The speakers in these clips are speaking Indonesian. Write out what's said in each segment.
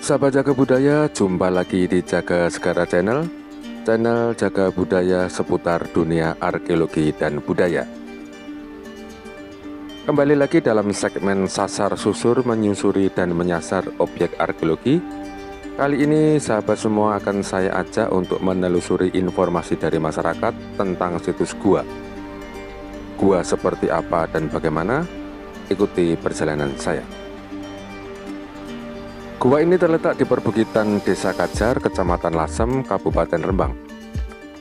Sahabat Jaga Budaya, jumpa lagi di Jaga Segara Channel Jaga Budaya seputar dunia arkeologi dan budaya. Kembali lagi dalam segmen Sasar Susur menyusuri dan menyasar objek arkeologi. Kali ini sahabat semua akan saya ajak untuk menelusuri informasi dari masyarakat tentang situs gua. Gua seperti apa dan bagaimana? Ikuti perjalanan saya. Gua ini terletak di perbukitan Desa Kajar, Kecamatan Lasem, Kabupaten Rembang.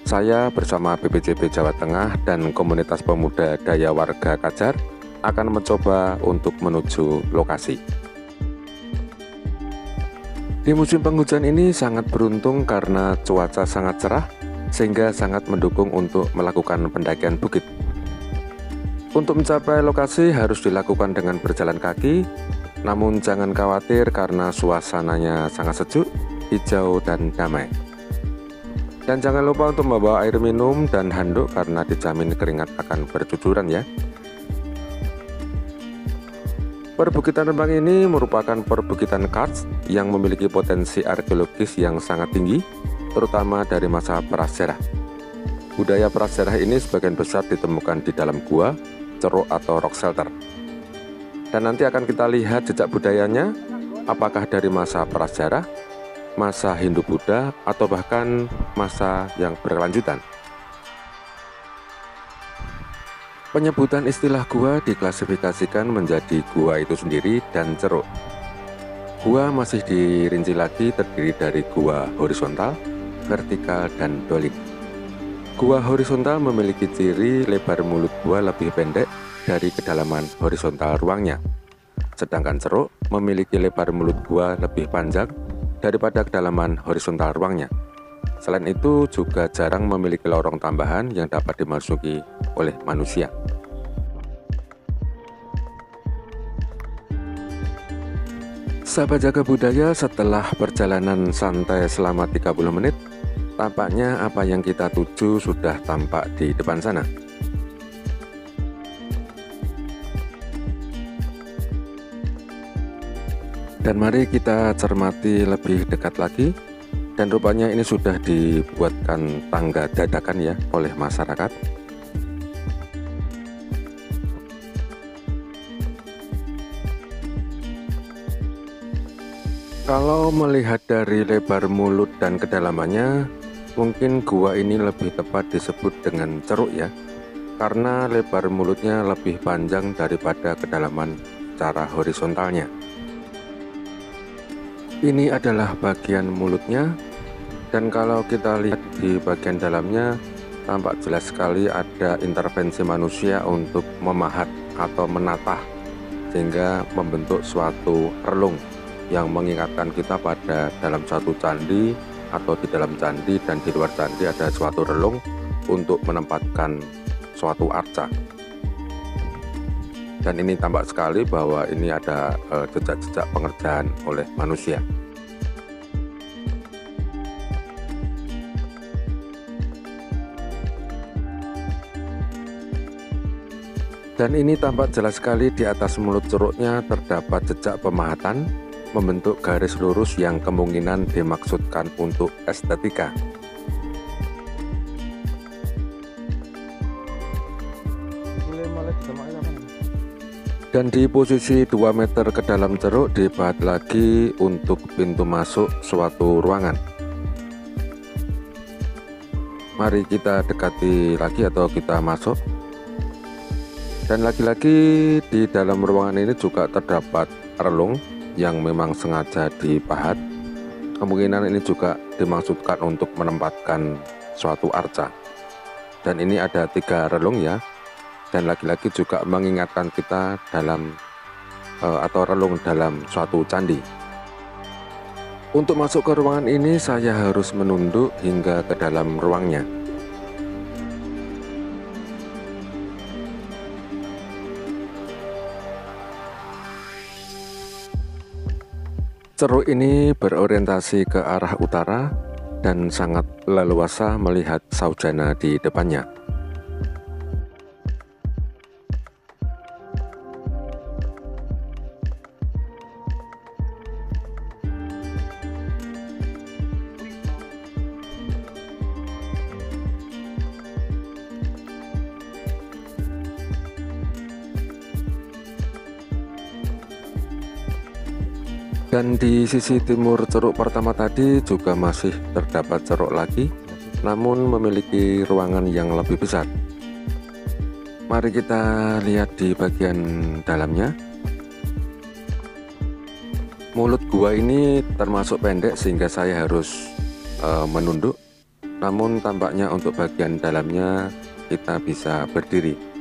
Saya bersama BPJB Jawa Tengah dan komunitas pemuda Daya Warga Kajar akan mencoba untuk menuju lokasi. Di musim penghujan ini sangat beruntung karena cuaca sangat cerah sehingga sangat mendukung untuk melakukan pendakian bukit. Untuk mencapai lokasi harus dilakukan dengan berjalan kaki. Namun jangan khawatir karena suasananya sangat sejuk, hijau, dan damai. Dan jangan lupa untuk membawa air minum dan handuk karena dijamin keringat akan bercucuran ya. Perbukitan Rembang ini merupakan perbukitan karst yang memiliki potensi arkeologis yang sangat tinggi, terutama dari masa prasejarah. Budaya prasejarah ini sebagian besar ditemukan di dalam gua, ceruk atau rock shelter. Dan nanti akan kita lihat jejak budayanya, apakah dari masa prasejarah, masa Hindu-Buddha, atau bahkan masa yang berkelanjutan. Penyebutan istilah gua diklasifikasikan menjadi gua itu sendiri dan ceruk. Gua masih dirinci lagi terdiri dari gua horizontal, vertikal, dan dolik. Gua horizontal memiliki ciri lebar mulut gua lebih pendek dari kedalaman horizontal ruangnya. Sedangkan ceruk memiliki lebar mulut gua lebih panjang daripada kedalaman horizontal ruangnya. Selain itu juga jarang memiliki lorong tambahan yang dapat dimasuki oleh manusia. Sahabat Jaga Budaya, setelah perjalanan santai selama 30 menit, tampaknya apa yang kita tuju sudah tampak di depan sana. Dan mari kita cermati lebih dekat lagi. Dan rupanya ini sudah dibuatkan tangga dadakan ya oleh masyarakat. Kalau melihat dari lebar mulut dan kedalamannya, mungkin gua ini lebih tepat disebut dengan ceruk ya, karena lebar mulutnya lebih panjang daripada kedalaman secara horizontalnya. Ini adalah bagian mulutnya, dan kalau kita lihat di bagian dalamnya tampak jelas sekali ada intervensi manusia untuk memahat atau menatah sehingga membentuk suatu relung yang mengingatkan kita pada dalam suatu candi atau di dalam candi dan di luar candi ada suatu relung untuk menempatkan suatu arca. Dan ini tampak sekali bahwa ini ada jejak-jejak pengerjaan oleh manusia. Dan ini tampak jelas sekali di atas mulut ceruknya terdapat jejak pemahatan membentuk garis lurus yang kemungkinan dimaksudkan untuk estetika. Dan di posisi 2 meter ke dalam ceruk dibuat lagi untuk pintu masuk suatu ruangan. Mari kita dekati lagi atau kita masuk. Dan lagi-lagi di dalam ruangan ini juga terdapat relung yang memang sengaja dipahat. Kemungkinan ini juga dimaksudkan untuk menempatkan suatu arca. Dan ini ada 3 relung ya. Dan lagi-lagi juga mengingatkan kita dalam atau relung dalam suatu candi. Untuk masuk ke ruangan ini saya harus menunduk hingga ke dalam ruangnya. Ceruk ini berorientasi ke arah utara dan sangat leluasa melihat saujana di depannya. Dan di sisi timur ceruk pertama tadi juga masih terdapat ceruk lagi, namun memiliki ruangan yang lebih besar. Mari kita lihat di bagian dalamnya. Mulut gua ini termasuk pendek sehingga saya harus menunduk, namun tampaknya untuk bagian dalamnya kita bisa berdiri.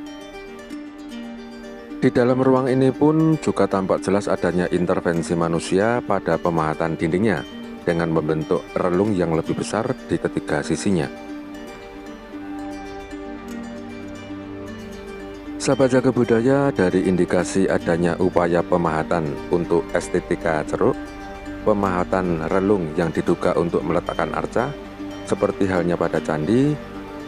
Di dalam ruang ini pun juga tampak jelas adanya intervensi manusia pada pemahatan dindingnya dengan membentuk relung yang lebih besar di ketiga sisinya. Sahabat jaga budaya, dari indikasi adanya upaya pemahatan untuk estetika ceruk, pemahatan relung yang diduga untuk meletakkan arca, seperti halnya pada candi,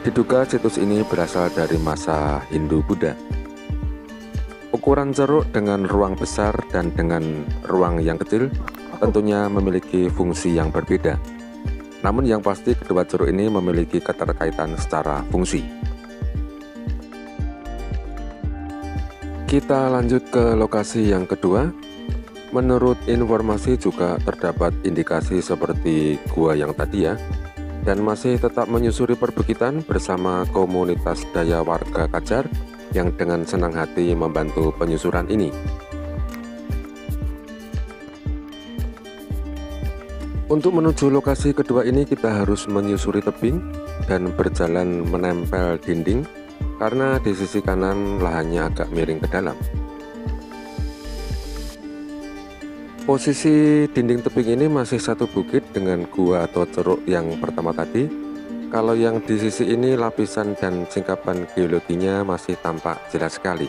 diduga situs ini berasal dari masa Hindu-Buddha. Ukuran ceruk dengan ruang besar dan dengan ruang yang kecil tentunya memiliki fungsi yang berbeda. Namun yang pasti kedua ceruk ini memiliki keterkaitan secara fungsi. Kita lanjut ke lokasi yang kedua. Menurut informasi juga terdapat indikasi seperti gua yang tadi ya, dan masih tetap menyusuri perbukitan bersama komunitas daya warga Kajar yang dengan senang hati membantu penyusuran ini. Untuk menuju lokasi kedua ini kita harus menyusuri tebing dan berjalan menempel dinding, karena di sisi kanan lahannya agak miring ke dalam. Posisi dinding tebing ini masih satu bukit dengan gua atau ceruk yang pertama tadi. Kalau yang di sisi ini lapisan dan singkapan geologinya masih tampak jelas sekali.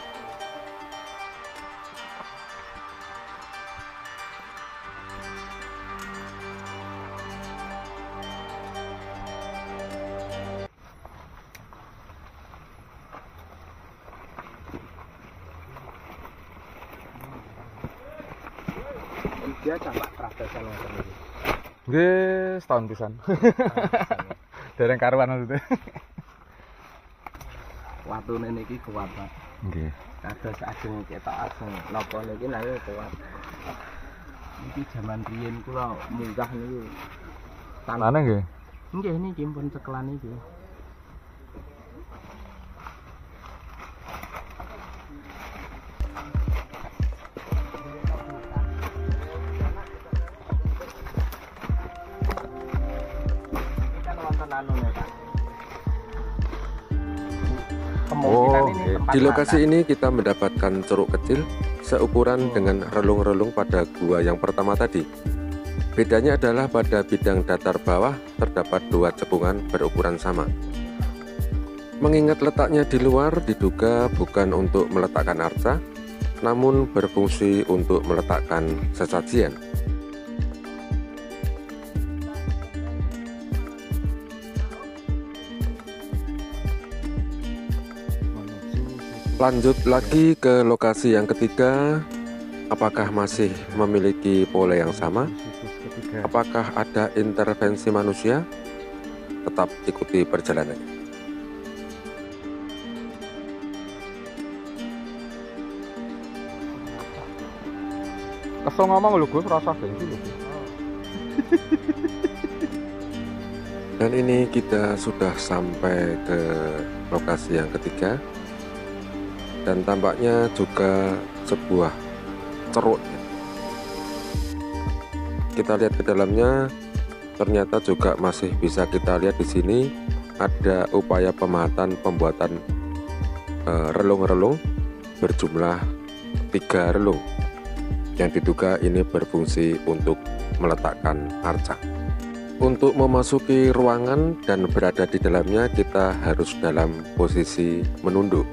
Dia campak prabesan ngoten iki. Nggih, setahun pisan. Dereng karuan maksudnya. Watune niki kuat, Pak. Nggih. Kados ajeng ketok ajeng napa niki lha kuat. Iki jaman riyin kula munggah niku. Tanane nggih. Nggih niki pun cekelan iki. Di lokasi ini kita mendapatkan ceruk kecil seukuran dengan relung-relung pada gua yang pertama tadi. Bedanya adalah pada bidang datar bawah terdapat dua cekungan berukuran sama. Mengingat letaknya di luar, diduga bukan untuk meletakkan arca, namun berfungsi untuk meletakkan sesajian. Lanjut lagi ke lokasi yang ketiga. Apakah masih memiliki pola yang sama? Apakah ada intervensi manusia? Tetap ikuti perjalanannya. Kesel ngomong lho Gus, rasa gengsi lho. Dan ini kita sudah sampai ke lokasi yang ketiga. Dan tampaknya juga sebuah ceruk. Kita lihat ke dalamnya, ternyata juga masih bisa kita lihat di sini ada upaya pemahatan pembuatan relung-relung berjumlah 3 relung yang diduga ini berfungsi untuk meletakkan arca. Untuk memasuki ruangan dan berada di dalamnya kita harus dalam posisi menunduk.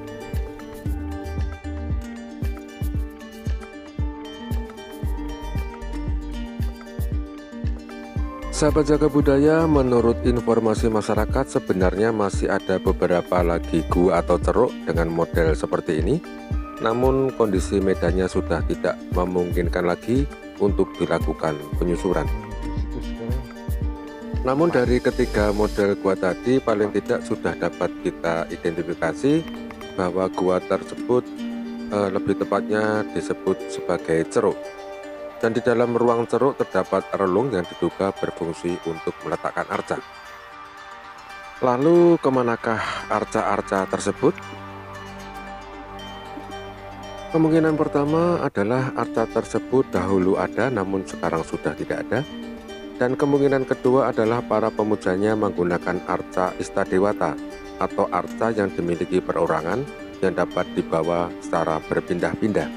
Sahabat jaga budaya, menurut informasi masyarakat sebenarnya masih ada beberapa lagi gua atau ceruk dengan model seperti ini. Namun kondisi medannya sudah tidak memungkinkan lagi untuk dilakukan penyusuran. Namun dari ketiga model gua tadi paling tidak sudah dapat kita identifikasi bahwa gua tersebut lebih tepatnya disebut sebagai ceruk. Dan di dalam ruang ceruk terdapat relung yang diduga berfungsi untuk meletakkan arca. Lalu kemanakah arca-arca tersebut? Kemungkinan pertama adalah arca tersebut dahulu ada namun sekarang sudah tidak ada. Dan kemungkinan kedua adalah para pemujanya menggunakan arca Istadewata atau arca yang dimiliki perorangan yang dapat dibawa secara berpindah-pindah.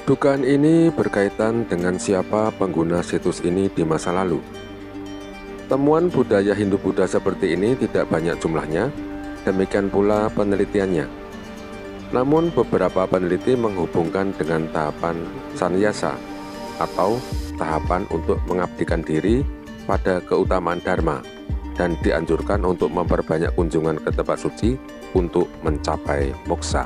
Dugaan ini berkaitan dengan siapa pengguna situs ini di masa lalu. Temuan budaya Hindu-Buddha seperti ini tidak banyak jumlahnya, demikian pula penelitiannya. Namun beberapa peneliti menghubungkan dengan tahapan sannyasa atau tahapan untuk mengabdikan diri pada keutamaan dharma dan dianjurkan untuk memperbanyak kunjungan ke tempat suci untuk mencapai moksa.